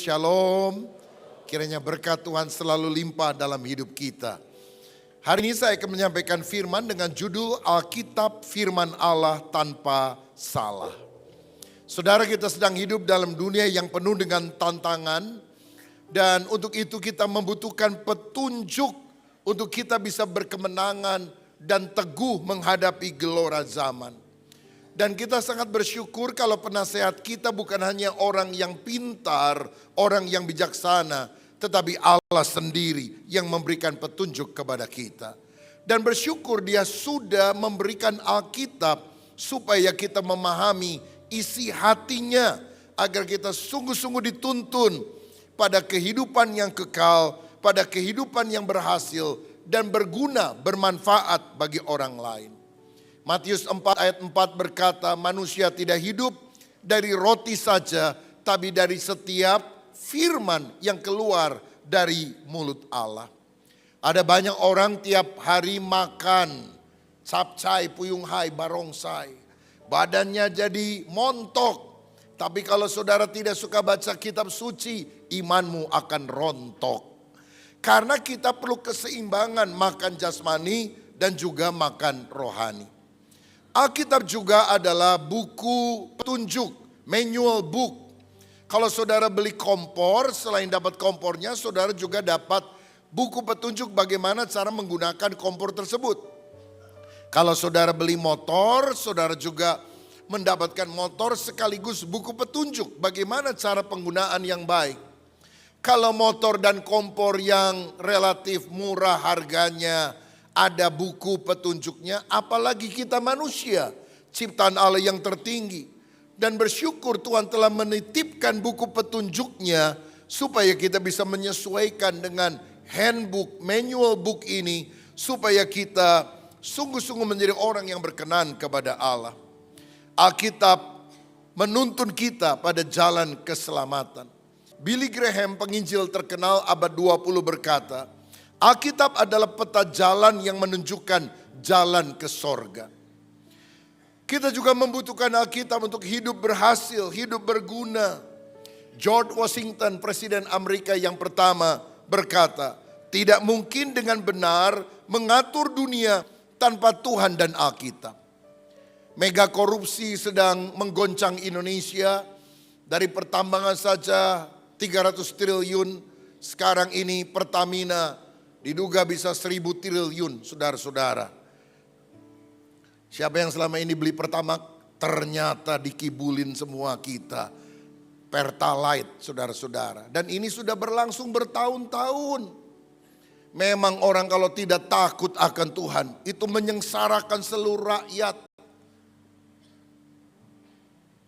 Shalom. Kiranya berkat Tuhan selalu limpah dalam hidup kita. Hari ini saya akan menyampaikan firman dengan judul Alkitab Firman Allah Tanpa Salah. Saudara, kita sedang hidup dalam dunia yang penuh dengan tantangan. Dan untuk itu kita membutuhkan petunjuk untuk kita bisa berkemenangan dan teguh menghadapi gelora zaman. Dan kita sangat bersyukur kalau penasehat kita bukan hanya orang yang pintar, orang yang bijaksana, tetapi Allah sendiri yang memberikan petunjuk kepada kita. Dan bersyukur Dia sudah memberikan Alkitab supaya kita memahami isi hatinya, agar kita sungguh-sungguh dituntun pada kehidupan yang kekal, pada kehidupan yang berhasil dan berguna, bermanfaat bagi orang lain. Matius 4 ayat 4 berkata, manusia tidak hidup dari roti saja, tapi dari setiap firman yang keluar dari mulut Allah. Ada banyak orang tiap hari makan capcay, puyung hai, barongsai. Badannya jadi montok. Tapi kalau saudara tidak suka baca kitab suci, imanmu akan rontok. Karena kita perlu keseimbangan makan jasmani dan juga makan rohani. Alkitab juga adalah buku petunjuk, manual book. Kalau saudara beli kompor, selain dapat kompornya, saudara juga dapat buku petunjuk bagaimana cara menggunakan kompor tersebut. Kalau saudara beli motor, saudara juga mendapatkan motor sekaligus buku petunjuk bagaimana cara penggunaan yang baik. Kalau motor dan kompor yang relatif murah harganya, ada buku petunjuknya, apalagi kita manusia, ciptaan Allah yang tertinggi. Dan bersyukur Tuhan telah menitipkan buku petunjuknya supaya kita bisa menyesuaikan dengan handbook, manual book ini, supaya kita sungguh-sungguh menjadi orang yang berkenan kepada Allah. Alkitab menuntun kita pada jalan keselamatan. Billy Graham, penginjil terkenal abad 20 berkata, Alkitab adalah peta jalan yang menunjukkan jalan ke sorga. Kita juga membutuhkan Alkitab untuk hidup berhasil, hidup berguna. George Washington, Presiden Amerika yang pertama berkata, tidak mungkin dengan benar mengatur dunia tanpa Tuhan dan Alkitab. Mega korupsi sedang menggoncang Indonesia. Dari pertambangan saja 300 triliun, sekarang ini Pertamina diduga bisa 1.000 triliun, saudara-saudara. Siapa yang selama ini beli Pertamax? Ternyata dikibulin semua kita. Pertalite, saudara-saudara. Dan ini sudah berlangsung bertahun-tahun. Memang orang kalau tidak takut akan Tuhan, itu menyengsarakan seluruh rakyat.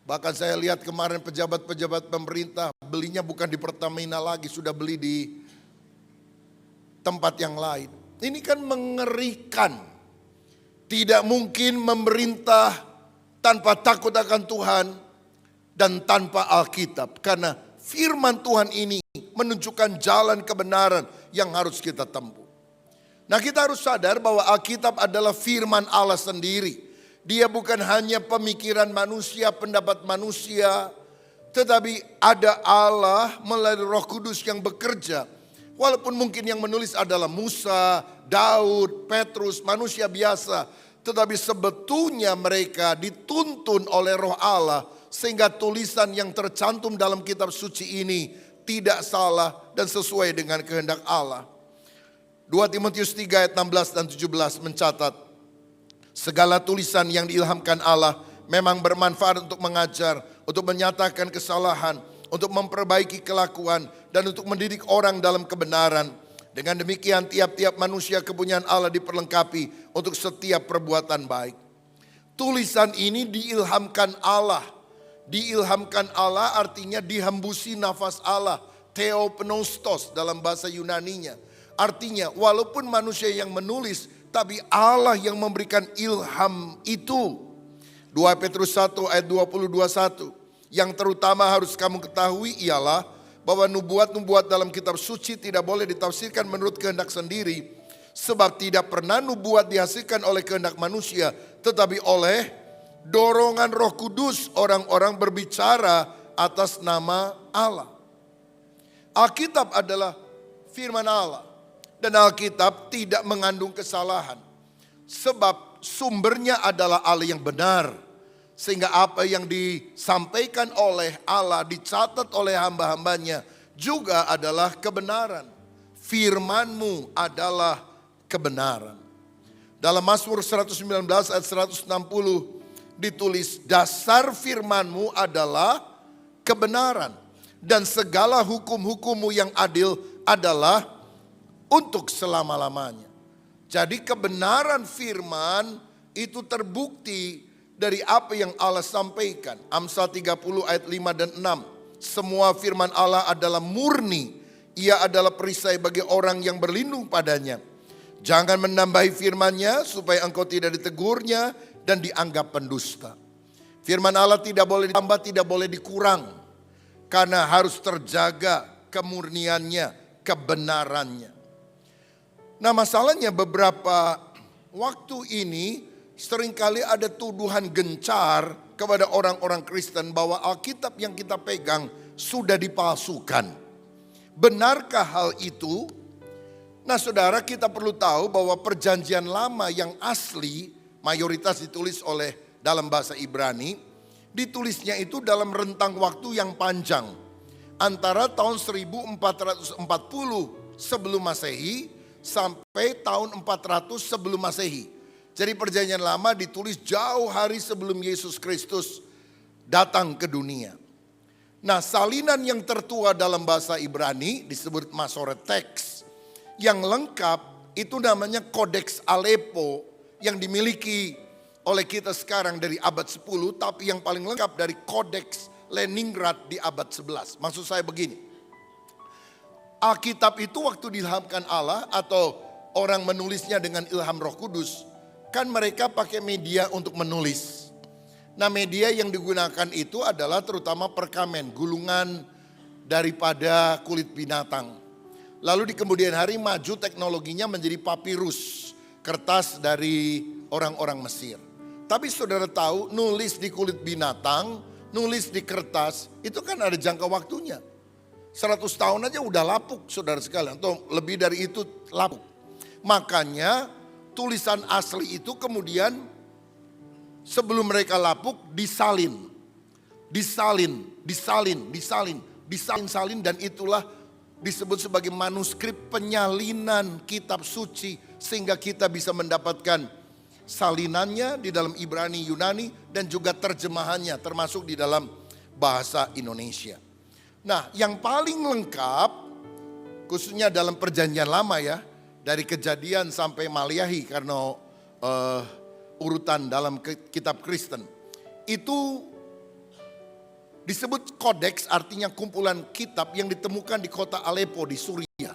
Bahkan saya lihat kemarin pejabat-pejabat pemerintah belinya bukan di Pertamina lagi, sudah beli di tempat yang lain. Ini kan mengerikan. Tidak mungkin memerintah tanpa takut akan Tuhan dan tanpa Alkitab. Karena firman Tuhan ini menunjukkan jalan kebenaran yang harus kita tempuh. Nah, kita harus sadar bahwa Alkitab adalah firman Allah sendiri. Dia bukan hanya pemikiran manusia, pendapat manusia, tetapi ada Allah melalui Roh Kudus yang bekerja. Walaupun mungkin yang menulis adalah Musa, Daud, Petrus, manusia biasa. Tetapi sebetulnya mereka dituntun oleh Roh Allah. Sehingga tulisan yang tercantum dalam kitab suci ini tidak salah dan sesuai dengan kehendak Allah. 2 Timotius 3 ayat 16 dan 17 mencatat. Segala tulisan yang diilhamkan Allah memang bermanfaat untuk mengajar, untuk menyatakan kesalahan, untuk memperbaiki kelakuan, dan untuk mendidik orang dalam kebenaran. Dengan demikian tiap-tiap manusia kepunyaan Allah diperlengkapi untuk setiap perbuatan baik. Tulisan ini diilhamkan Allah. Diilhamkan Allah artinya dihembusi nafas Allah. Theopneustos dalam bahasa Yunaninya. Artinya walaupun manusia yang menulis, tapi Allah yang memberikan ilham itu. 2 Petrus 1 ayat 20-21. Yang terutama harus kamu ketahui ialah bahwa nubuat-nubuat dalam kitab suci tidak boleh ditafsirkan menurut kehendak sendiri. Sebab tidak pernah nubuat dihasilkan oleh kehendak manusia, tetapi oleh dorongan Roh Kudus orang-orang berbicara atas nama Allah. Alkitab adalah firman Allah. Dan Alkitab tidak mengandung kesalahan. Sebab sumbernya adalah Allah yang benar. Sehingga apa yang disampaikan oleh Allah, dicatat oleh hamba-hambanya juga adalah kebenaran. Firman-Mu adalah kebenaran. Dalam Mazmur 119 ayat 160 ditulis, dasar firman-Mu adalah kebenaran. Dan segala hukum-hukum-Mu yang adil adalah untuk selama-lamanya. Jadi kebenaran firman itu terbukti dari apa yang Allah sampaikan. Amsal 30 ayat 5 dan 6. Semua firman Allah adalah murni. Ia adalah perisai bagi orang yang berlindung padanya. Jangan menambahi firman-Nya supaya engkau tidak ditegurnya dan dianggap pendusta. Firman Allah tidak boleh ditambah, tidak boleh dikurang. Karena harus terjaga kemurniannya, kebenarannya. Nah, masalahnya beberapa waktu ini seringkali ada tuduhan gencar kepada orang-orang Kristen bahwa Alkitab yang kita pegang sudah dipalsukan. Benarkah hal itu? Nah, saudara, kita perlu tahu bahwa perjanjian lama yang asli mayoritas ditulis oleh dalam bahasa Ibrani, ditulisnya itu dalam rentang waktu yang panjang. Antara tahun 1440 sebelum Masehi sampai tahun 400 sebelum Masehi. Jadi perjanjian lama ditulis jauh hari sebelum Yesus Kristus datang ke dunia. Nah, salinan yang tertua dalam bahasa Ibrani disebut Masoret Text. Yang lengkap itu namanya Kodeks Aleppo yang dimiliki oleh kita sekarang dari abad 10. Tapi yang paling lengkap dari Kodeks Leningrad di abad 11. Maksud saya begini. Alkitab itu waktu diilhamkan Allah atau orang menulisnya dengan ilham Roh Kudus, kan mereka pakai media untuk menulis. Nah, media yang digunakan itu adalah terutama perkamen, gulungan daripada kulit binatang. Lalu di kemudian hari maju teknologinya menjadi papirus, kertas dari orang-orang Mesir. Tapi saudara tahu, nulis di kulit binatang, nulis di kertas, itu kan ada jangka waktunya. 100 tahun aja udah lapuk, saudara sekalian, atau lebih dari itu lapuk. Makanya tulisan asli itu kemudian sebelum mereka lapuk disalin dan itulah disebut sebagai manuskrip penyalinan kitab suci sehingga kita bisa mendapatkan salinannya di dalam Ibrani, Yunani dan juga terjemahannya termasuk di dalam bahasa Indonesia. Nah, yang paling lengkap khususnya dalam perjanjian lama ya, dari Kejadian sampai Maliahi karena urutan dalam kitab Kristen. Itu disebut kodeks, artinya kumpulan kitab yang ditemukan di kota Aleppo di Suriah.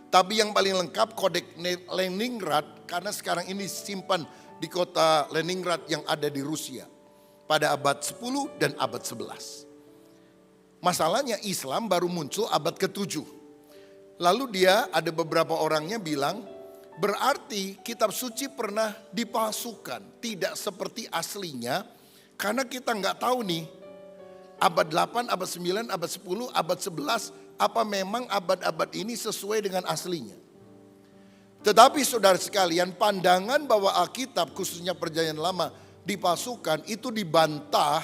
Tapi yang paling lengkap kodeks Leningrad karena sekarang ini disimpan di kota Leningrad yang ada di Rusia pada abad 10 dan abad 11. Masalahnya Islam baru muncul abad ke-7. Lalu dia ada beberapa orangnya bilang, berarti kitab suci pernah dipalsukan. Tidak seperti aslinya, karena kita nggak tahu nih, abad 8, abad 9, abad 10, abad 11, apa memang abad-abad ini sesuai dengan aslinya. Tetapi saudara sekalian, pandangan bahwa Alkitab khususnya perjanjian lama dipalsukan itu dibantah.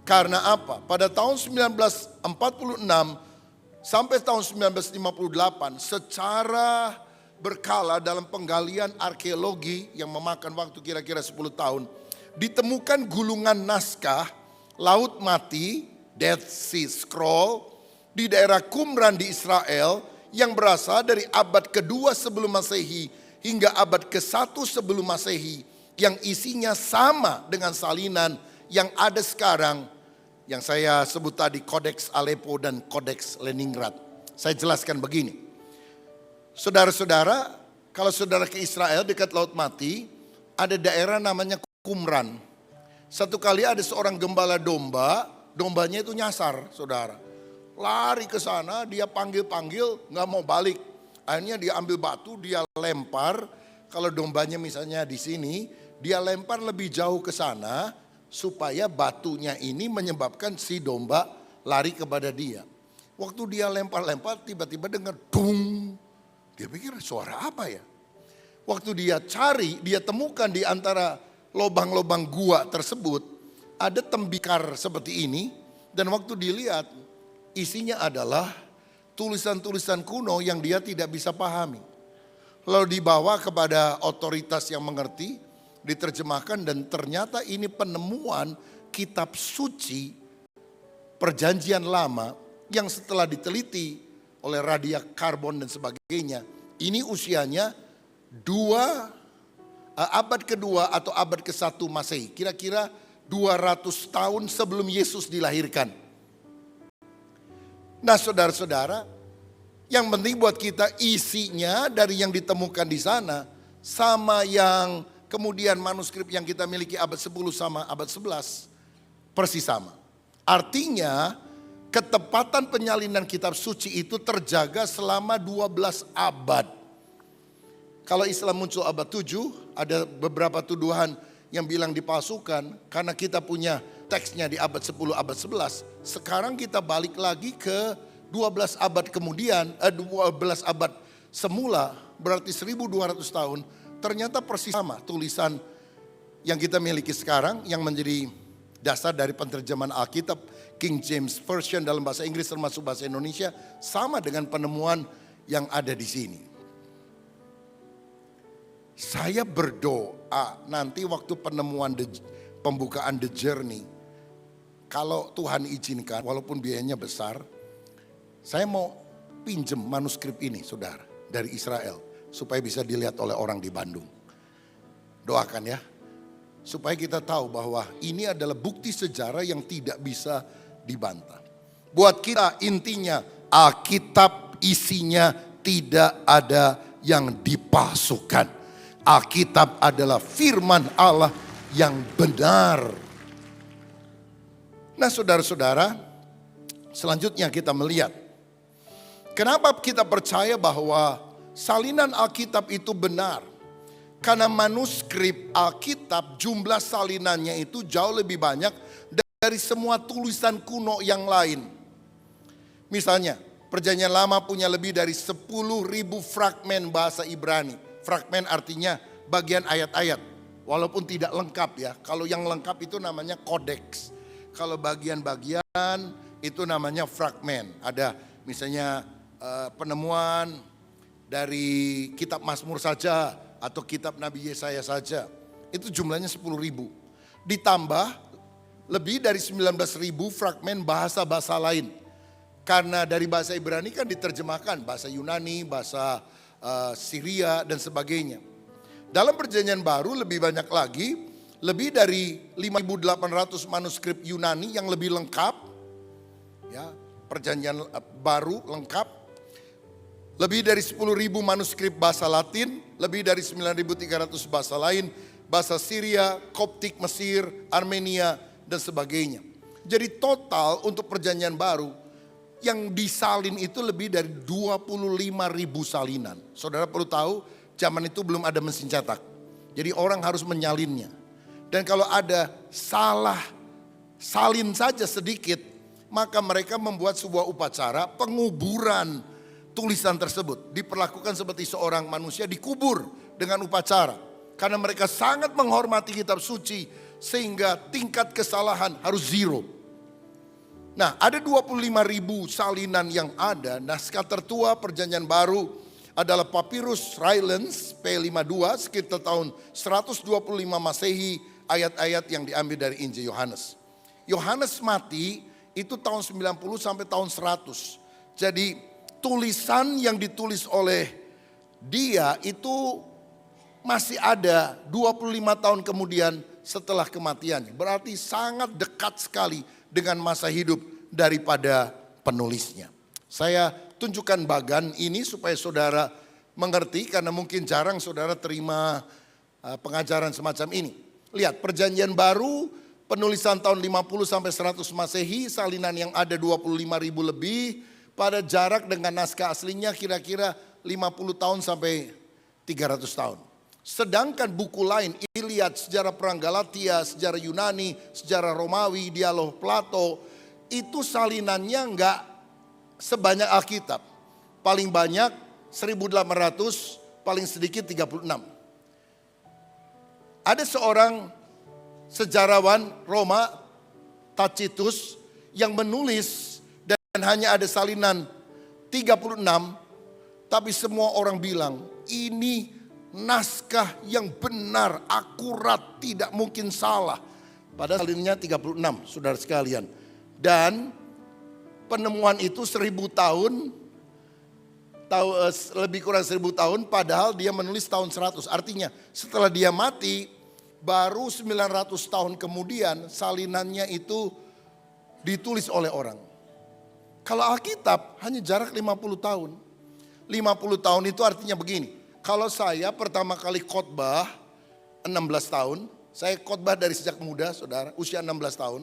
Karena apa? Pada tahun 1946 sampai tahun 1958 secara berkala dalam penggalian arkeologi yang memakan waktu kira-kira 10 tahun. Ditemukan gulungan naskah Laut Mati, Dead Sea Scroll di daerah Qumran di Israel yang berasal dari abad kedua sebelum Masehi hingga abad ke-1 sebelum Masehi yang isinya sama dengan salinan yang ada sekarang yang saya sebut tadi Kodeks Aleppo dan Kodeks Leningrad. Saya jelaskan begini. Saudara-saudara, kalau saudara ke Israel dekat Laut Mati, ada daerah namanya Qumran. Satu kali ada seorang gembala domba, dombanya itu nyasar, saudara. Lari ke sana, dia panggil-panggil, nggak mau balik. Akhirnya dia ambil batu, dia lempar. Kalau dombanya misalnya di sini, dia lempar lebih jauh ke sana, supaya batunya ini menyebabkan si domba lari kepada dia. Waktu dia lempar-lempar tiba-tiba dengar dung. Dia pikir suara apa ya? Waktu dia cari, dia temukan di antara lubang-lubang gua tersebut ada tembikar seperti ini. Dan waktu dilihat isinya adalah tulisan-tulisan kuno yang dia tidak bisa pahami. Lalu dibawa kepada otoritas yang mengerti, diterjemahkan dan ternyata ini penemuan kitab suci perjanjian lama yang setelah diteliti oleh radiokarbon dan sebagainya. Ini usianya abad kedua atau abad ke-1 Masehi. Kira-kira 200 tahun sebelum Yesus dilahirkan. Nah saudara-saudara, yang penting buat kita isinya dari yang ditemukan di sana sama yang kemudian manuskrip yang kita miliki abad 10 sama abad 11 persis sama. Artinya ketepatan penyalinan kitab suci itu terjaga selama 12 abad. Kalau Islam muncul abad 7, ada beberapa tuduhan yang bilang dipalsukan karena kita punya teksnya di abad 10, abad 11. Sekarang kita balik lagi ke 12 abad kemudian, 12 abad semula, berarti 1200 tahun, ternyata persis sama tulisan yang kita miliki sekarang yang menjadi dasar dari penerjemahan Alkitab King James Version dalam bahasa Inggris termasuk bahasa Indonesia sama dengan penemuan yang ada di sini. Saya berdoa nanti waktu penemuan pembukaan The Journey, kalau Tuhan izinkan walaupun biayanya besar, saya mau pinjem manuskrip ini saudara dari Israel supaya bisa dilihat oleh orang di Bandung. Doakan ya. Supaya kita tahu bahwa ini adalah bukti sejarah yang tidak bisa dibantah. Buat kita intinya Alkitab isinya tidak ada yang dipalsukan. Alkitab adalah firman Allah yang benar. Nah saudara-saudara, selanjutnya kita melihat. Kenapa kita percaya bahwa salinan Alkitab itu benar? Karena manuskrip Alkitab jumlah salinannya itu jauh lebih banyak dari semua tulisan kuno yang lain. Misalnya, Perjanjian Lama punya lebih dari 10.000 fragmen bahasa Ibrani. Fragmen artinya bagian ayat-ayat, walaupun tidak lengkap ya. Kalau yang lengkap itu namanya kodeks. Kalau bagian-bagian itu namanya fragmen. Ada misalnya penemuan dari kitab Mazmur saja atau kitab Nabi Yesaya saja. Itu jumlahnya 10.000. Ditambah lebih dari 19.000 fragmen bahasa-bahasa lain. Karena dari bahasa Ibrani kan diterjemahkan bahasa Yunani, bahasa Syria dan sebagainya. Dalam perjanjian baru lebih banyak lagi, lebih dari 5.800 manuskrip Yunani yang lebih lengkap. Ya, perjanjian baru lengkap. Lebih dari 10.000 manuskrip bahasa Latin, lebih dari 9.300 bahasa lain, bahasa Syria, Koptik Mesir, Armenia dan sebagainya. Jadi total untuk perjanjian baru yang disalin itu lebih dari 25.000 salinan. Saudara perlu tahu, zaman itu belum ada mesin cetak. Jadi orang harus menyalinnya. Dan kalau ada salah salin saja sedikit, maka mereka membuat sebuah upacara penguburan tulisan tersebut. Diperlakukan seperti seorang manusia dikubur dengan upacara. Karena mereka sangat menghormati kitab suci sehingga tingkat kesalahan harus zero. Nah, ada 25.000 salinan yang ada. Naskah tertua perjanjian baru adalah Papyrus Rylands P52 sekitar tahun 125 Masehi, ayat-ayat yang diambil dari Injil Yohanes. Yohanes mati itu tahun 90 sampai tahun 100. Jadi tulisan yang ditulis oleh dia itu masih ada 25 tahun kemudian setelah kematiannya. Berarti sangat dekat sekali dengan masa hidup daripada penulisnya. Saya tunjukkan bagan ini supaya saudara mengerti karena mungkin jarang saudara terima pengajaran semacam ini. Lihat perjanjian baru penulisan tahun 50 sampai 100 Masehi, salinan yang ada 25.000 lebih pada jarak dengan naskah aslinya kira-kira 50 tahun sampai 300 tahun. Sedangkan buku lain, Iliad, sejarah perang Galatia, sejarah Yunani, sejarah Romawi, dialog Plato, itu salinannya enggak sebanyak Alkitab. Paling banyak 1.800, paling sedikit 36. Ada seorang sejarawan Roma, Tacitus, yang menulis dan hanya ada salinan 36, tapi semua orang bilang ini naskah yang benar, akurat, tidak mungkin salah. Padahal salinnya 36, saudara sekalian. Dan penemuan itu 1.000 tahun, lebih kurang 1.000 tahun, padahal dia menulis tahun 100. Artinya setelah dia mati, baru 900 tahun kemudian salinannya itu ditulis oleh orang. Kalau Alkitab hanya jarak 50 tahun. 50 tahun itu artinya begini, kalau saya pertama kali khotbah 16 tahun, saya khotbah dari sejak muda, saudara, usia 16 tahun.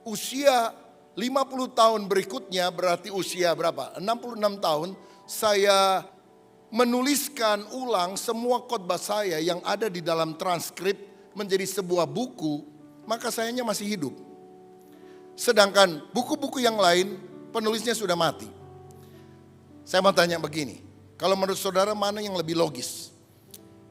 Usia 50 tahun berikutnya berarti usia berapa? 66 tahun, saya menuliskan ulang semua khotbah saya yang ada di dalam transkrip menjadi sebuah buku, maka sayanya masih hidup. Sedangkan buku-buku yang lain penulisnya sudah mati. Saya mau tanya begini, kalau menurut saudara mana yang lebih logis?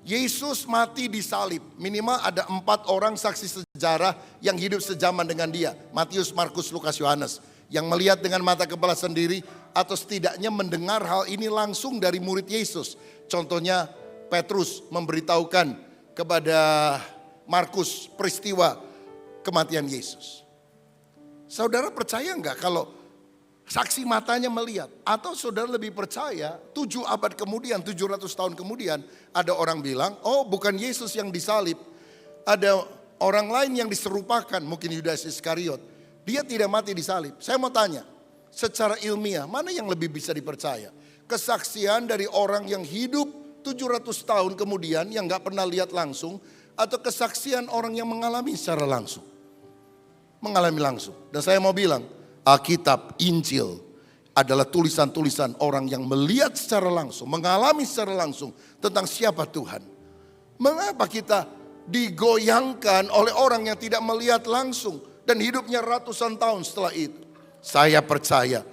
Yesus mati di salib, minimal ada 4 orang saksi sejarah yang hidup sejaman dengan dia. Matius, Markus, Lukas, Yohanes. Yang melihat dengan mata kepala sendiri atau setidaknya mendengar hal ini langsung dari murid Yesus. Contohnya Petrus memberitahukan kepada Markus peristiwa kematian Yesus. Saudara percaya enggak kalau saksi matanya melihat? Atau saudara lebih percaya 7 abad kemudian, 700 tahun kemudian ada orang bilang, oh bukan Yesus yang disalib. Ada orang lain yang diserupakan, mungkin Yudas Iskariot. Dia tidak mati disalib. Saya mau tanya, secara ilmiah mana yang lebih bisa dipercaya? Kesaksian dari orang yang hidup 700 tahun kemudian yang gak pernah lihat langsung, atau kesaksian orang yang mengalami secara langsung? Mengalami langsung. Dan saya mau bilang, Alkitab, Injil adalah tulisan-tulisan orang yang melihat secara langsung, mengalami secara langsung tentang siapa Tuhan. Mengapa kita digoyangkan oleh orang yang tidak melihat langsung dan hidupnya ratusan tahun setelah itu? Saya percaya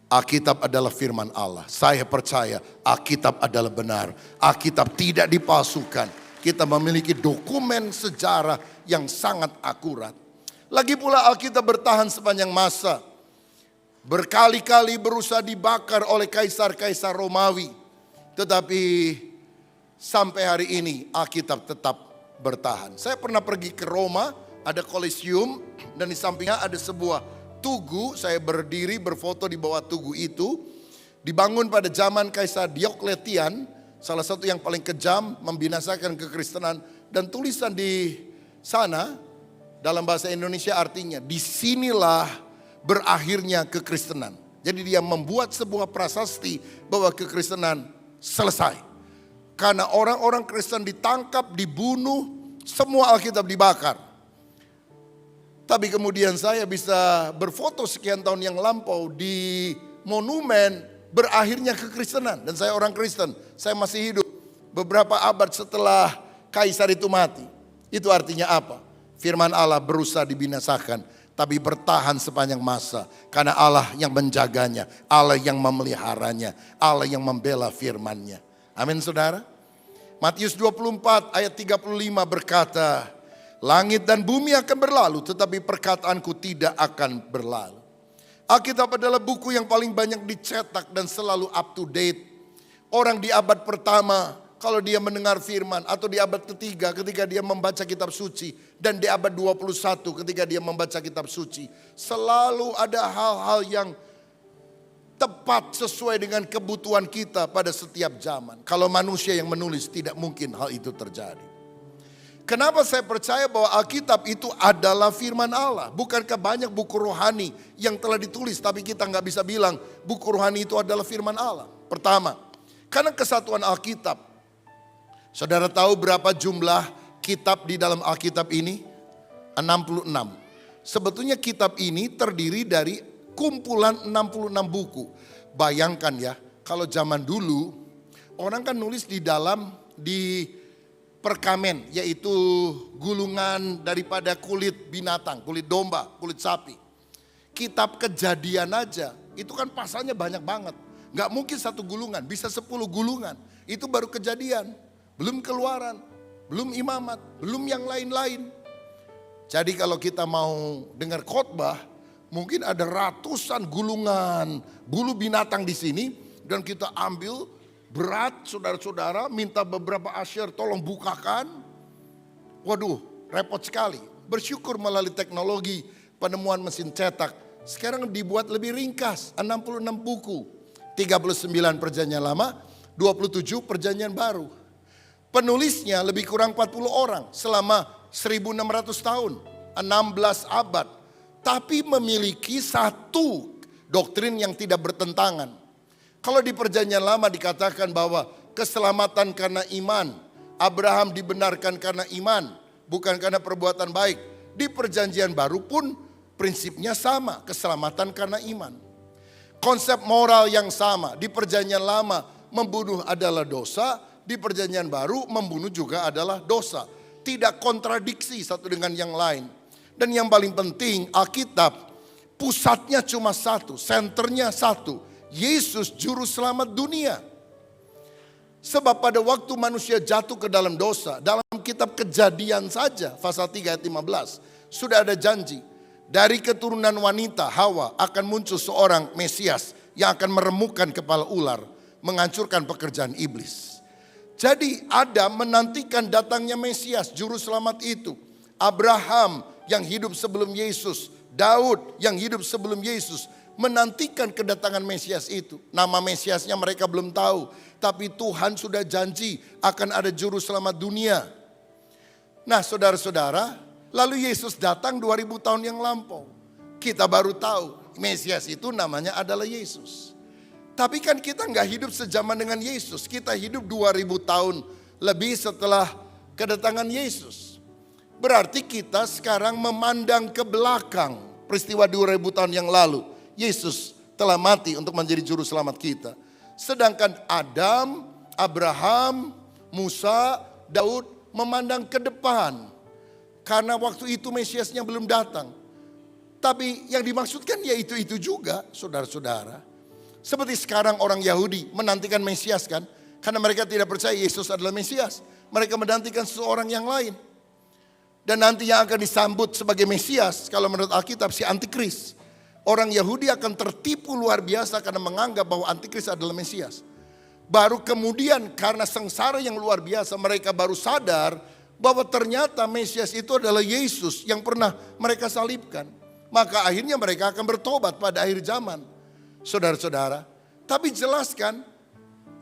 Alkitab adalah firman Allah. Saya percaya Alkitab adalah benar. Alkitab tidak dipalsukan. Kita memiliki dokumen sejarah yang sangat akurat. Lagi pula Alkitab bertahan sepanjang masa. Berkali-kali berusaha dibakar oleh kaisar-kaisar Romawi. Tetapi sampai hari ini Alkitab tetap bertahan. Saya pernah pergi ke Roma, ada Colosseum dan di sampingnya ada sebuah tugu. Saya berdiri berfoto di bawah tugu itu. Dibangun pada zaman Kaisar Diokletian, salah satu yang paling kejam, membinasakan kekristenan. Dan tulisan di sana dalam bahasa Indonesia artinya, disinilah berakhirnya kekristenan. Jadi dia membuat sebuah prasasti bahwa kekristenan selesai. Karena orang-orang Kristen ditangkap, dibunuh, semua Alkitab dibakar. Tapi kemudian saya bisa berfoto sekian tahun yang lampau di monumen berakhirnya kekristenan. Dan saya orang Kristen, saya masih hidup beberapa abad setelah kaisar itu mati. Itu artinya apa? Firman Allah berusaha dibinasakan, tapi bertahan sepanjang masa. Karena Allah yang menjaganya, Allah yang memeliharanya, Allah yang membela firman-Nya. Amin saudara. Matius 24 ayat 35 berkata, langit dan bumi akan berlalu, tetapi perkataanku tidak akan berlalu. Alkitab adalah buku yang paling banyak dicetak dan selalu up to date. Orang di abad pertama, kalau dia mendengar firman, atau di abad ketiga ketika dia membaca kitab suci, dan di abad 21 ketika dia membaca kitab suci, selalu ada hal-hal yang tepat sesuai dengan kebutuhan kita pada setiap zaman. Kalau manusia yang menulis, tidak mungkin hal itu terjadi. Kenapa saya percaya bahwa Alkitab itu adalah firman Allah? Bukankah banyak buku rohani yang telah ditulis, tapi kita nggak bisa bilang buku rohani itu adalah firman Allah? Pertama, karena kesatuan Alkitab. Saudara tahu berapa jumlah kitab di dalam Alkitab ini? 66. Sebetulnya kitab ini terdiri dari kumpulan 66 buku. Bayangkan ya, kalau zaman dulu orang kan nulis di perkamen, yaitu gulungan daripada kulit binatang, kulit domba, kulit sapi. Kitab Kejadian aja Itu kan pasalnya banyak banget. Gak mungkin satu gulungan, bisa 10 gulungan. Itu baru Kejadian, belum Keluaran, belum Imamat, belum yang lain-lain. Jadi kalau kita mau dengar khotbah, mungkin ada ratusan gulungan bulu binatang di sini. Dan kita ambil berat, saudara-saudara, minta beberapa usher tolong bukakan. Waduh, repot sekali. Bersyukur melalui teknologi penemuan mesin cetak. Sekarang dibuat lebih ringkas, 66 buku. 39 perjanjian lama, 27 perjanjian baru. Penulisnya lebih kurang 40 orang selama 1600 tahun, 16 abad. Tapi memiliki satu doktrin yang tidak bertentangan. Kalau di perjanjian lama dikatakan bahwa keselamatan karena iman, Abraham dibenarkan karena iman, bukan karena perbuatan baik. Di perjanjian baru pun prinsipnya sama, keselamatan karena iman. Konsep moral yang sama, di perjanjian lama membunuh adalah dosa, di perjanjian baru membunuh juga adalah dosa. Tidak kontradiksi satu dengan yang lain. Dan yang paling penting, Alkitab pusatnya cuma satu, senternya satu. Yesus juru selamat dunia. Sebab pada waktu manusia jatuh ke dalam dosa, dalam kitab Kejadian saja, pasal 3 ayat 15, sudah ada janji. Dari keturunan wanita Hawa akan muncul seorang Mesias yang akan meremukkan kepala ular, menghancurkan pekerjaan iblis. Jadi Adam menantikan datangnya Mesias, juru selamat itu. Abraham yang hidup sebelum Yesus, Daud yang hidup sebelum Yesus, menantikan kedatangan Mesias itu. Nama Mesiasnya mereka belum tahu, tapi Tuhan sudah janji akan ada juru selamat dunia. Nah saudara-saudara, lalu Yesus datang 2000 tahun yang lampau. Kita baru tahu Mesias itu namanya adalah Yesus. Tapi kan kita nggak hidup sejaman dengan Yesus. Kita hidup 2000 tahun lebih setelah kedatangan Yesus. Berarti kita sekarang memandang ke belakang peristiwa 2000 tahun yang lalu. Yesus telah mati untuk menjadi juru selamat kita. Sedangkan Adam, Abraham, Musa, Daud memandang ke depan. Karena waktu itu Mesiasnya belum datang. Tapi yang dimaksudkan ya itu juga, saudara-saudara. Seperti sekarang orang Yahudi menantikan Mesias kan. Karena mereka tidak percaya Yesus adalah Mesias. Mereka menantikan seseorang yang lain. Dan nanti yang akan disambut sebagai Mesias, kalau menurut Alkitab si Antikris. Orang Yahudi akan tertipu luar biasa karena menganggap bahwa Antikris adalah Mesias. Baru kemudian karena sengsara yang luar biasa mereka baru sadar bahwa ternyata Mesias itu adalah Yesus yang pernah mereka salibkan. Maka akhirnya mereka akan bertobat pada akhir zaman. Saudara-saudara, tapi jelaskan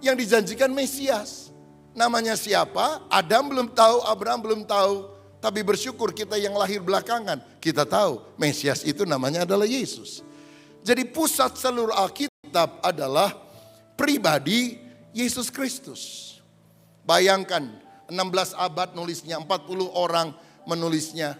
yang dijanjikan Mesias. Namanya siapa? Adam belum tahu, Abraham belum tahu. Tapi bersyukur kita yang lahir belakangan, kita tahu Mesias itu namanya adalah Yesus. Jadi pusat seluruh Alkitab adalah pribadi Yesus Kristus. Bayangkan 16 abad nulisnya, 40 orang menulisnya.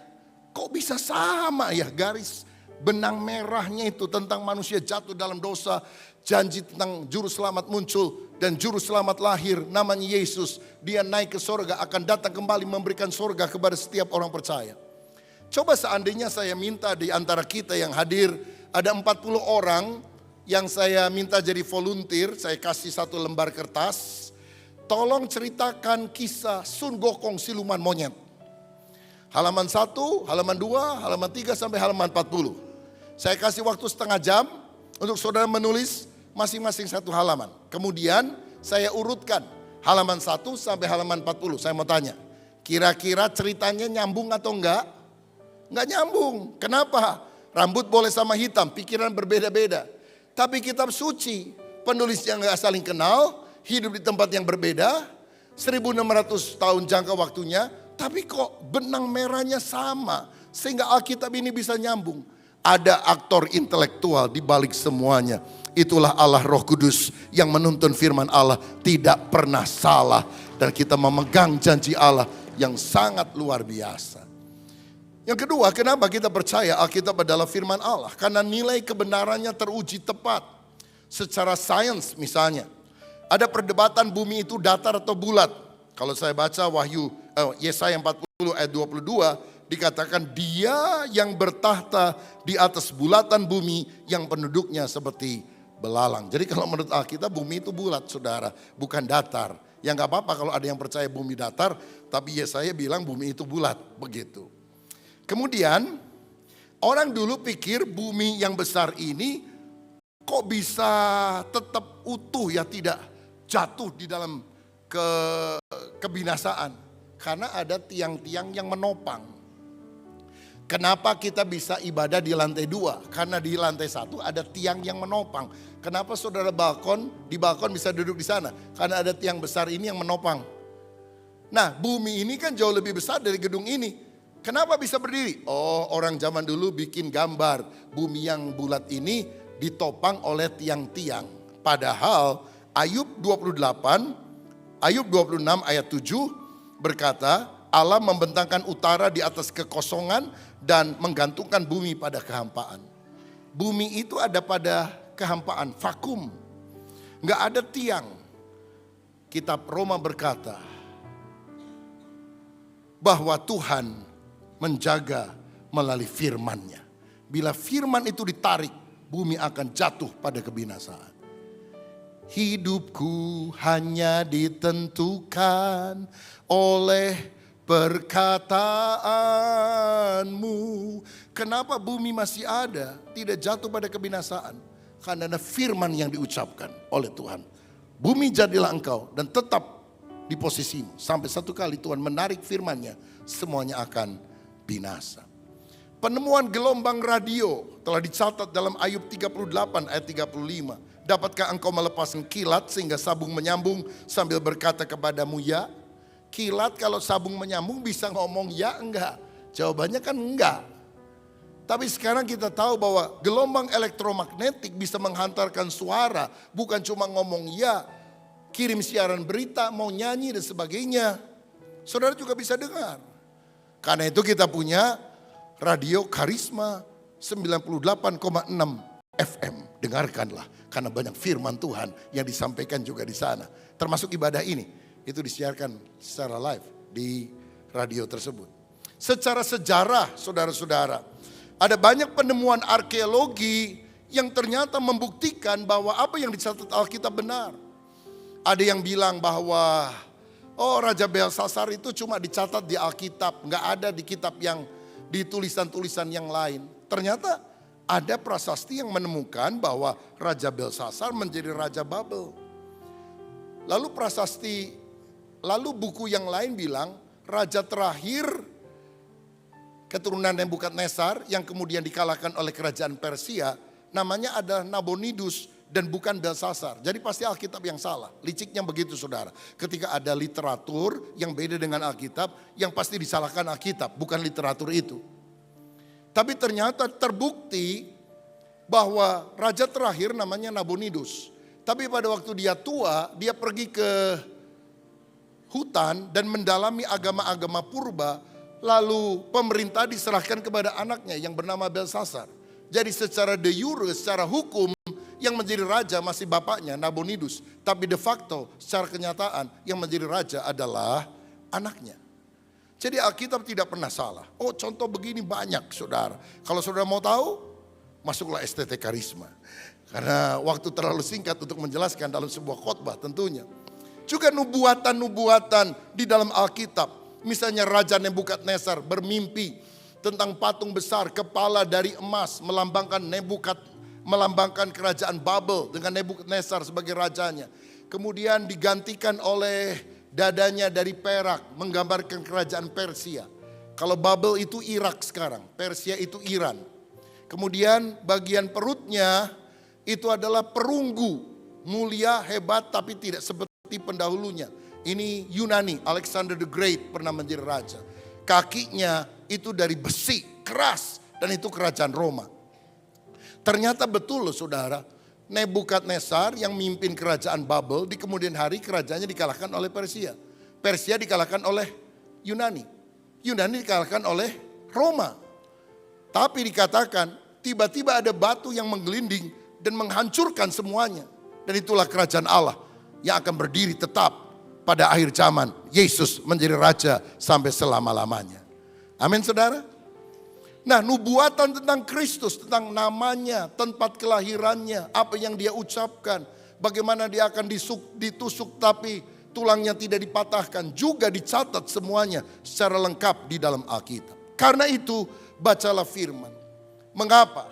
Kok bisa sama ya garis benang merahnya itu tentang manusia jatuh dalam dosa. Janji tentang juru selamat muncul dan juru selamat lahir namanya Yesus. Dia naik ke sorga akan datang kembali memberikan sorga kepada setiap orang percaya. Coba seandainya saya minta di antara kita yang hadir ada 40 orang yang saya minta jadi volunteer. Saya kasih satu lembar kertas. Tolong ceritakan kisah Sun Gokong siluman monyet. Halaman 1, halaman 2, halaman 3 sampai halaman 40. Saya kasih waktu setengah jam untuk saudara menulis masing-masing satu halaman. Kemudian saya urutkan halaman 1 sampai halaman 40. Saya mau tanya, kira-kira ceritanya nyambung atau enggak? Enggak nyambung. Kenapa? Rambut boleh sama hitam, pikiran berbeda-beda. Tapi kitab suci, penulis yang enggak saling kenal, hidup di tempat yang berbeda, 1600 tahun jangka waktunya, tapi kok benang merahnya sama, sehingga Alkitab ini bisa nyambung. Ada aktor intelektual di balik semuanya. Itulah Allah Roh Kudus yang menuntun firman Allah tidak pernah salah. Dan kita memegang janji Allah yang sangat luar biasa. Yang kedua, kenapa kita percaya Alkitab adalah firman Allah? Karena nilai kebenarannya teruji tepat. Secara sains misalnya. Ada perdebatan bumi itu datar atau bulat. Kalau saya baca Yesaya 40 ayat 22, dikatakan dia yang bertahta di atas bulatan bumi yang penduduknya seperti belalang. Jadi kalau menurut Alkitab bumi itu bulat saudara, bukan datar. Ya nggak apa-apa kalau ada yang percaya bumi datar, tapi Yesaya bilang bumi itu bulat, begitu. Kemudian orang dulu pikir bumi yang besar ini kok bisa tetap utuh ya, tidak jatuh di dalam kebinasaan. Karena ada tiang-tiang yang menopang. Kenapa kita bisa ibadah di lantai 2? Karena di lantai 1 ada tiang yang menopang. Kenapa saudara di balkon bisa duduk di sana? Karena ada tiang besar ini yang menopang. Nah, bumi ini kan jauh lebih besar dari gedung ini. Kenapa bisa berdiri? Oh, orang zaman dulu bikin gambar bumi yang bulat ini ditopang oleh tiang-tiang. Padahal Ayub 26 ayat 7 berkata, Allah membentangkan utara di atas kekosongan dan menggantungkan bumi pada kehampaan. Bumi itu ada pada kehampaan, vakum. Nggak ada tiang. Kitab Roma berkata bahwa Tuhan menjaga melalui firman-Nya. Bila firman itu ditarik, bumi akan jatuh pada kebinasaan. Hidupku hanya ditentukan oleh perkataanmu. Kenapa bumi masih ada, tidak jatuh pada kebinasaan? Karena ada firman yang diucapkan oleh Tuhan. Bumi jadilah engkau dan tetap di posisimu. Sampai satu kali Tuhan menarik firman-Nya, semuanya akan binasa. Penemuan gelombang radio telah dicatat dalam Ayub 38 ayat 35. Dapatkah engkau melepaskan kilat sehingga sabung menyambung sambil berkata kepadamu ya? Kilat kalau sabung menyambung bisa ngomong ya enggak? Jawabannya kan enggak. Tapi sekarang kita tahu bahwa gelombang elektromagnetik bisa menghantarkan suara. Bukan cuma ngomong ya, kirim siaran berita, mau nyanyi dan sebagainya. Saudara juga bisa dengar. Karena itu kita punya radio Karisma 98,6 FM. Dengarkanlah, karena banyak firman Tuhan yang disampaikan juga di sana. Termasuk ibadah ini, itu disiarkan secara live di radio tersebut. Secara sejarah, saudara-saudara, ada banyak penemuan arkeologi yang ternyata membuktikan bahwa apa yang dicatat Alkitab benar. Ada yang bilang bahwa Raja Belsasar itu cuma dicatat di Alkitab, nggak ada di kitab yang di tulisan-tulisan yang lain. Ternyata ada prasasti yang menemukan bahwa Raja Belsasar menjadi Raja Babel. Lalu buku yang lain bilang raja terakhir keturunan Nebukadnezar yang kemudian dikalahkan oleh kerajaan Persia namanya adalah Nabonidus dan bukan Belsasar. Jadi pasti Alkitab yang salah. Liciknya begitu saudara. Ketika ada literatur yang beda dengan Alkitab, yang pasti disalahkan Alkitab, bukan literatur itu. Tapi ternyata terbukti bahwa raja terakhir namanya Nabonidus. Tapi pada waktu dia tua, dia pergi ke hutan dan mendalami agama-agama purba. Lalu pemerintah diserahkan kepada anaknya yang bernama Belsasar. Jadi secara de jure, secara hukum, yang menjadi raja masih bapaknya Nabonidus. Tapi de facto secara kenyataan yang menjadi raja adalah anaknya. Jadi Alkitab tidak pernah salah. Oh, contoh begini banyak saudara. Kalau saudara mau tahu, masuklah STT Karisma. Karena waktu terlalu singkat untuk menjelaskan dalam sebuah khotbah tentunya. Juga nubuatan-nubuatan di dalam Alkitab. Misalnya Raja Nebukadnezar bermimpi tentang patung besar kepala dari emas melambangkan kerajaan Babel dengan Nebukadnezar sebagai rajanya. Kemudian digantikan oleh dadanya dari perak menggambarkan kerajaan Persia. Kalau Babel itu Irak sekarang, Persia itu Iran. Kemudian bagian perutnya itu adalah perunggu, mulia, hebat tapi tidak seperti pendahulunya. Ini Yunani, Alexander the Great pernah menjadi raja. Kakinya itu dari besi, keras, dan itu kerajaan Roma. Ternyata betul loh saudara, Nebukadnezar yang mimpin kerajaan Babel di kemudian hari kerajaannya dikalahkan oleh Persia. Persia dikalahkan oleh Yunani. Yunani dikalahkan oleh Roma. Tapi dikatakan tiba-tiba ada batu yang menggelinding dan menghancurkan semuanya. Dan itulah kerajaan Allah yang akan berdiri tetap pada akhir zaman. Yesus menjadi raja sampai selama-lamanya. Amin saudara. Nah, nubuatan tentang Kristus, tentang namanya, tempat kelahirannya, apa yang dia ucapkan, bagaimana dia akan ditusuk tapi tulangnya tidak dipatahkan, juga dicatat semuanya secara lengkap di dalam Alkitab. Karena itu, bacalah firman. Mengapa?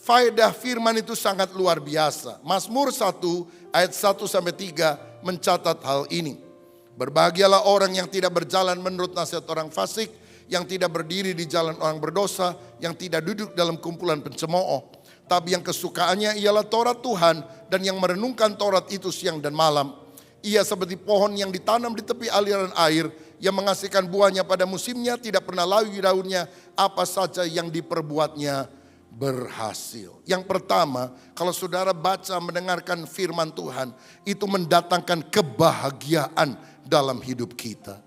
Faedah firman itu sangat luar biasa. Mazmur 1 ayat 1-3 mencatat hal ini. Berbahagialah orang yang tidak berjalan menurut nasihat orang fasik, yang tidak berdiri di jalan orang berdosa, yang tidak duduk dalam kumpulan pencemooh. Tapi yang kesukaannya ialah Taurat Tuhan, dan yang merenungkan Taurat itu siang dan malam. Ia seperti pohon yang ditanam di tepi aliran air, yang menghasilkan buahnya pada musimnya, tidak pernah layu daunnya, apa saja yang diperbuatnya berhasil. Yang pertama, kalau saudara baca mendengarkan firman Tuhan, itu mendatangkan kebahagiaan dalam hidup kita.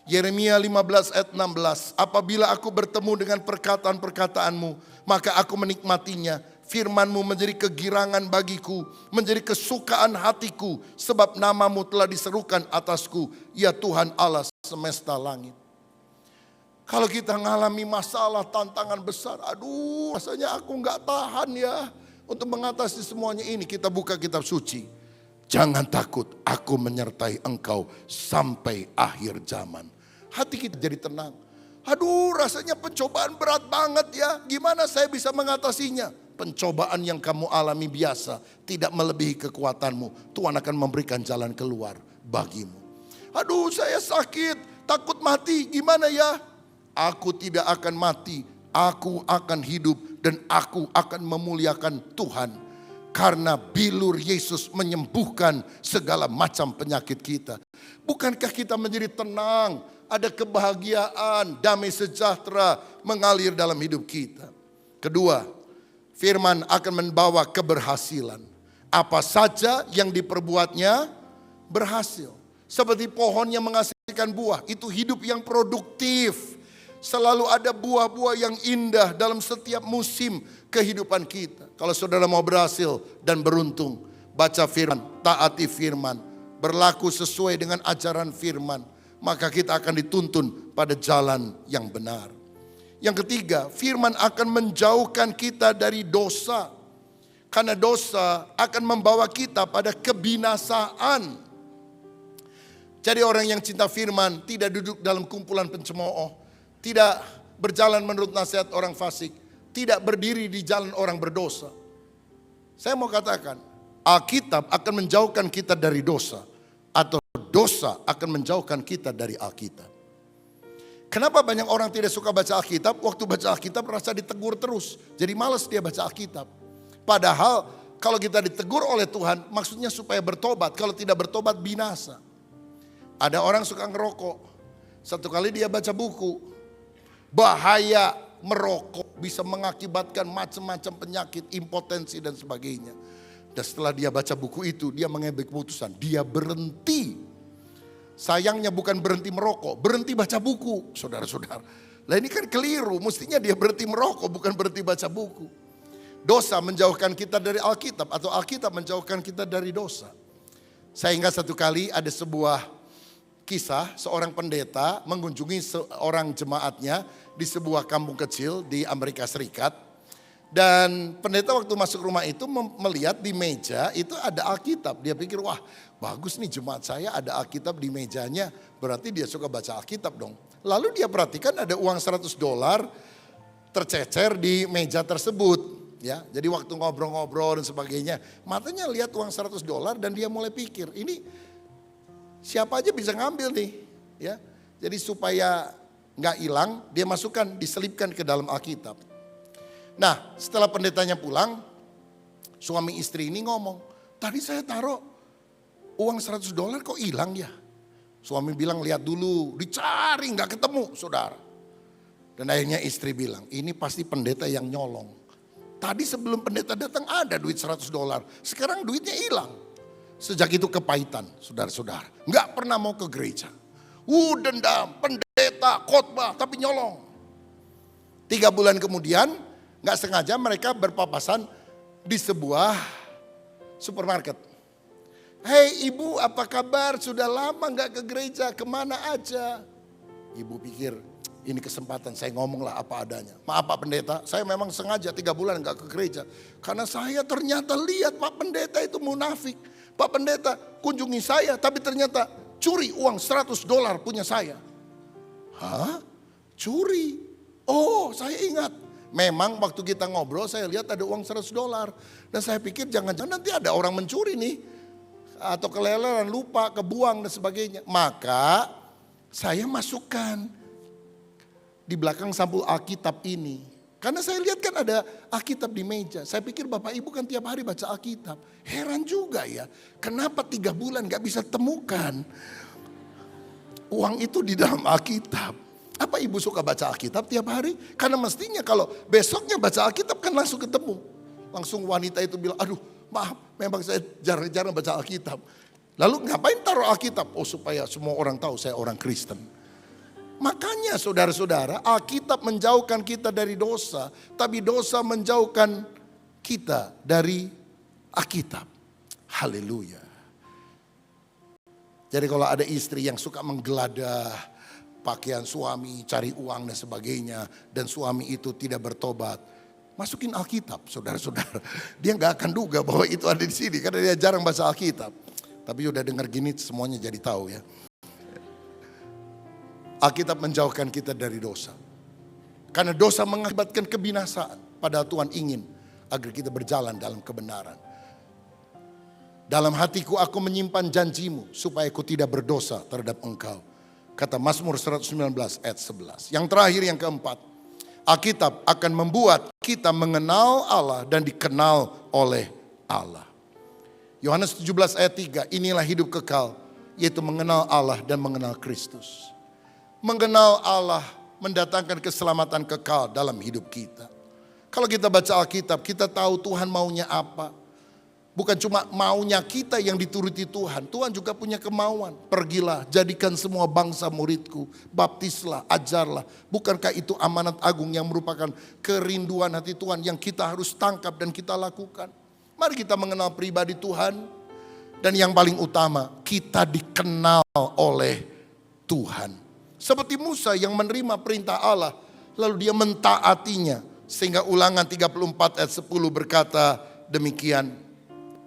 Yeremia 15 ayat 16, apabila aku bertemu dengan perkataan-perkataanmu, maka aku menikmatinya. Firmanmu menjadi kegirangan bagiku, menjadi kesukaan hatiku, sebab namamu telah diserukan atasku, ya Tuhan Allah semesta langit. Kalau kita mengalami masalah, tantangan besar, aduh rasanya aku gak tahan ya untuk mengatasi semuanya ini. Kita buka kitab suci. Jangan takut, aku menyertai engkau sampai akhir zaman. Hati kita jadi tenang. Aduh rasanya pencobaan berat banget ya. Gimana saya bisa mengatasinya? Pencobaan yang kamu alami biasa tidak melebihi kekuatanmu. Tuhan akan memberikan jalan keluar bagimu. Aduh saya sakit, takut mati. Gimana ya? Aku tidak akan mati. Aku akan hidup dan aku akan memuliakan Tuhan. Karena bilur Yesus menyembuhkan segala macam penyakit kita. Bukankah kita menjadi tenang? Ada kebahagiaan, damai sejahtera mengalir dalam hidup kita. Kedua, firman akan membawa keberhasilan. Apa saja yang diperbuatnya berhasil. Seperti pohon yang menghasilkan buah, itu hidup yang produktif. Selalu ada buah-buah yang indah dalam setiap musim kehidupan kita. Kalau saudara mau berhasil dan beruntung, baca firman, taati firman, berlaku sesuai dengan ajaran firman, maka kita akan dituntun pada jalan yang benar. Yang ketiga, firman akan menjauhkan kita dari dosa. Karena dosa akan membawa kita pada kebinasaan. Jadi orang yang cinta firman tidak duduk dalam kumpulan pencemooh, tidak berjalan menurut nasihat orang fasik, tidak berdiri di jalan orang berdosa. Saya mau katakan, Alkitab akan menjauhkan kita dari dosa, atau dosa akan menjauhkan kita dari Alkitab. Kenapa banyak orang tidak suka baca Alkitab? Waktu baca Alkitab rasa ditegur terus, jadi malas dia baca Alkitab. Padahal kalau kita ditegur oleh Tuhan, maksudnya supaya bertobat. Kalau tidak bertobat binasa. Ada orang suka ngerokok, satu kali dia baca buku, bahaya merokok bisa mengakibatkan macam-macam penyakit, impotensi dan sebagainya. Dan setelah dia baca buku itu, dia mengambil keputusan, dia berhenti. Sayangnya bukan berhenti merokok, berhenti baca buku, saudara-saudara. Lah ini kan keliru, mestinya dia berhenti merokok, bukan berhenti baca buku. Dosa menjauhkan kita dari Alkitab, atau Alkitab menjauhkan kita dari dosa. Saya ingat satu kali ada sebuah kisah, seorang pendeta mengunjungi seorang jemaatnya di sebuah kampung kecil di Amerika Serikat. Dan pendeta waktu masuk rumah itu melihat di meja itu ada Alkitab. Dia pikir, wah bagus nih jemaat saya ada Alkitab di mejanya. Berarti dia suka baca Alkitab dong. Lalu dia perhatikan ada uang $100 tercecer di meja tersebut. Ya, jadi waktu ngobrol-ngobrol dan sebagainya, matanya lihat uang $100 dan dia mulai pikir, ini siapa aja bisa ngambil nih. Ya, jadi supaya nggak hilang, dia masukkan, diselipkan ke dalam Alkitab. Nah, setelah pendetanya pulang, suami istri ini ngomong, tadi saya taruh uang $100 kok hilang ya? Suami bilang lihat dulu, dicari nggak ketemu saudara. Dan akhirnya istri bilang, ini pasti pendeta yang nyolong. Tadi sebelum pendeta datang ada duit $100, sekarang duitnya hilang. Sejak itu kepahitan saudara-saudara, nggak pernah mau ke gereja. Dendam, pendeta, khotbah tapi nyolong. 3 bulan kemudian, nggak sengaja mereka berpapasan di sebuah supermarket. Hei ibu, apa kabar? Sudah lama nggak ke gereja, kemana aja? Ibu pikir, ini kesempatan saya ngomonglah apa adanya. Maaf Pak Pendeta, saya memang sengaja 3 bulan gak ke gereja. Karena saya ternyata lihat Pak Pendeta itu munafik. Pak Pendeta kunjungi saya tapi ternyata curi uang $100 punya saya. Hah? Curi? Oh saya ingat. Memang waktu kita ngobrol saya lihat ada uang $100. Dan saya pikir jangan-jangan nanti ada orang mencuri nih. Atau keleleran, lupa, kebuang dan sebagainya. Maka saya masukkan di belakang sampul Alkitab ini. Karena saya lihat kan ada Alkitab di meja. Saya pikir Bapak Ibu kan tiap hari baca Alkitab. Heran juga ya, kenapa 3 bulan gak bisa temukan uang itu di dalam Alkitab. Apa Ibu suka baca Alkitab tiap hari? Karena mestinya kalau besoknya baca Alkitab kan langsung ketemu. Langsung wanita itu bilang, aduh maaf memang saya jarang-jarang baca Alkitab. Lalu ngapain taruh Alkitab? Oh supaya semua orang tahu saya orang Kristen. Makanya saudara-saudara, Alkitab menjauhkan kita dari dosa, tapi dosa menjauhkan kita dari Alkitab. Haleluya. Jadi kalau ada istri yang suka menggeladah pakaian suami, cari uang dan sebagainya, dan suami itu tidak bertobat, masukin Alkitab, saudara-saudara. Dia nggak akan duga bahwa itu ada di sini, karena dia jarang baca Alkitab. Tapi udah dengar gini semuanya jadi tahu ya. Alkitab menjauhkan kita dari dosa. Karena dosa mengakibatkan kebinasaan. Padahal Tuhan ingin agar kita berjalan dalam kebenaran. Dalam hatiku aku menyimpan janjimu supaya aku tidak berdosa terhadap engkau. Kata Mazmur 119 ayat 11. Yang terakhir yang keempat. Alkitab akan membuat kita mengenal Allah dan dikenal oleh Allah. Yohanes 17 ayat 3. Inilah hidup kekal. Yaitu mengenal Allah dan mengenal Kristus. Mengenal Allah mendatangkan keselamatan kekal dalam hidup kita. Kalau kita baca Alkitab, kita tahu Tuhan maunya apa. Bukan cuma maunya kita yang dituruti Tuhan. Tuhan juga punya kemauan. Pergilah, jadikan semua bangsa muridku. Baptislah, ajarlah. Bukankah itu amanat agung yang merupakan kerinduan hati Tuhan yang kita harus tangkap dan kita lakukan. Mari kita mengenal pribadi Tuhan. Dan yang paling utama, kita dikenal oleh Tuhan. Seperti Musa yang menerima perintah Allah, lalu dia mentaatinya. Sehingga Ulangan 34 ayat 10 berkata demikian.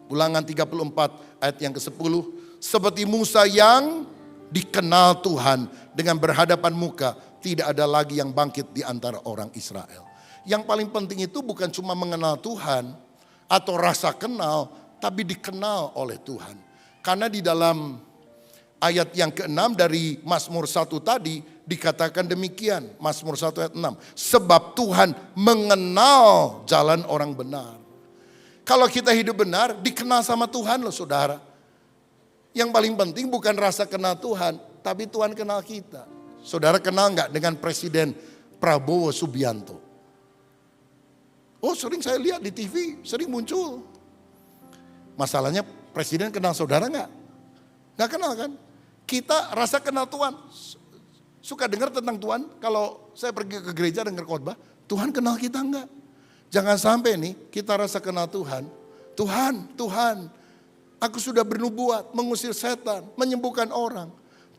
Ulangan 34 ayat yang ke-10. Seperti Musa yang dikenal Tuhan dengan berhadapan muka, tidak ada lagi yang bangkit di antara orang Israel. Yang paling penting itu bukan cuma mengenal Tuhan atau rasa kenal, tapi dikenal oleh Tuhan. Karena di dalam ayat yang ke-6 dari Mazmur 1 tadi dikatakan demikian. Mazmur 1 ayat 6. Sebab Tuhan mengenal jalan orang benar. Kalau kita hidup benar, dikenal sama Tuhan loh saudara. Yang paling penting bukan rasa kenal Tuhan, tapi Tuhan kenal kita. Saudara kenal gak dengan Presiden Prabowo Subianto? Oh sering saya lihat di TV, sering muncul. Masalahnya Presiden kenal saudara gak? Gak kenal kan? Kita rasa kenal Tuhan. Suka dengar tentang Tuhan. Kalau saya pergi ke gereja dengar khotbah, Tuhan kenal kita enggak? Jangan sampai nih kita rasa kenal Tuhan. Tuhan, aku sudah bernubuat, mengusir setan, menyembuhkan orang.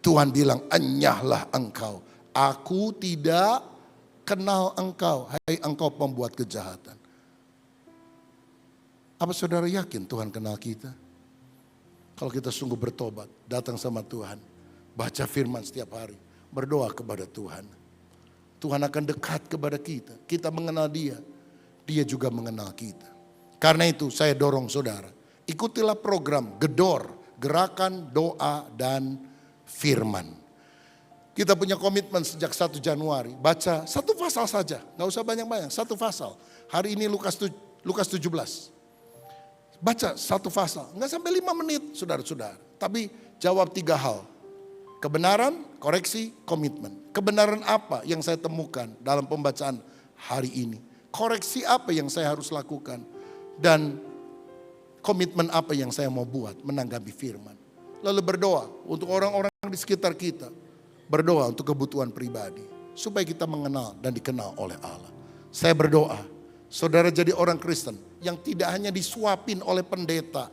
Tuhan bilang, enyahlah engkau. Aku tidak kenal engkau, hai engkau pembuat kejahatan. Apa saudara yakin Tuhan kenal kita? Kalau kita sungguh bertobat, datang sama Tuhan, baca firman setiap hari, berdoa kepada Tuhan. Tuhan akan dekat kepada kita. Kita mengenal Dia, Dia juga mengenal kita. Karena itu saya dorong saudara, ikutilah program Gedor, Gerakan Doa dan Firman. Kita punya komitmen sejak 1 Januari, baca 1 pasal saja, gak usah banyak-banyak, 1 pasal. Hari ini Lukas 17. Baca 1 pasal, nggak sampai 5 menit saudara-saudara. Tapi jawab 3 hal. Kebenaran, koreksi, komitmen. Kebenaran apa yang saya temukan dalam pembacaan hari ini? Koreksi apa yang saya harus lakukan? Dan komitmen apa yang saya mau buat menanggapi firman. Lalu berdoa untuk orang-orang di sekitar kita. Berdoa untuk kebutuhan pribadi. Supaya kita mengenal dan dikenal oleh Allah. Saya berdoa, saudara jadi orang Kristen yang tidak hanya disuapin oleh pendeta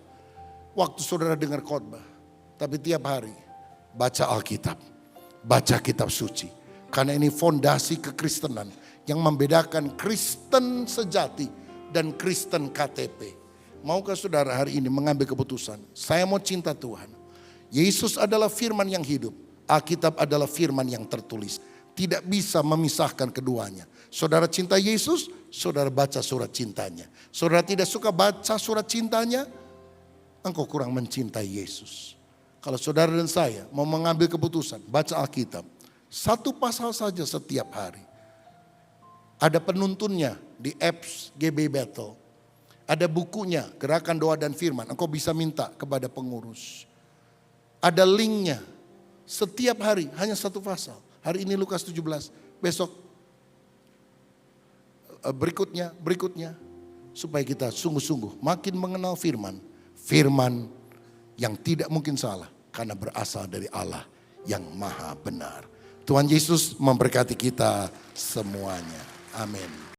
waktu saudara dengar khotbah, tapi tiap hari baca Alkitab, baca kitab suci, Karena ini fondasi kekristenan yang membedakan Kristen sejati dan Kristen KTP. Maukah saudara hari ini mengambil keputusan? Saya mau cinta Tuhan. Yesus adalah firman yang hidup. Alkitab adalah firman yang tertulis. Tidak bisa memisahkan keduanya. Saudara cinta Yesus, saudara baca surat cintanya. Saudara tidak suka baca surat cintanya, engkau kurang mencintai Yesus. Kalau saudara dan saya mau mengambil keputusan, baca Alkitab. Satu pasal saja setiap hari. Ada penuntunnya di apps GB Battle. Ada bukunya, Gerakan Doa dan Firman. Engkau bisa minta kepada pengurus. Ada linknya. Setiap hari hanya satu pasal. Hari ini Lukas 17, besok berikutnya. Supaya kita sungguh-sungguh makin mengenal firman. Firman yang tidak mungkin salah. Karena berasal dari Allah yang maha benar. Tuhan Yesus memberkati kita semuanya. Amin.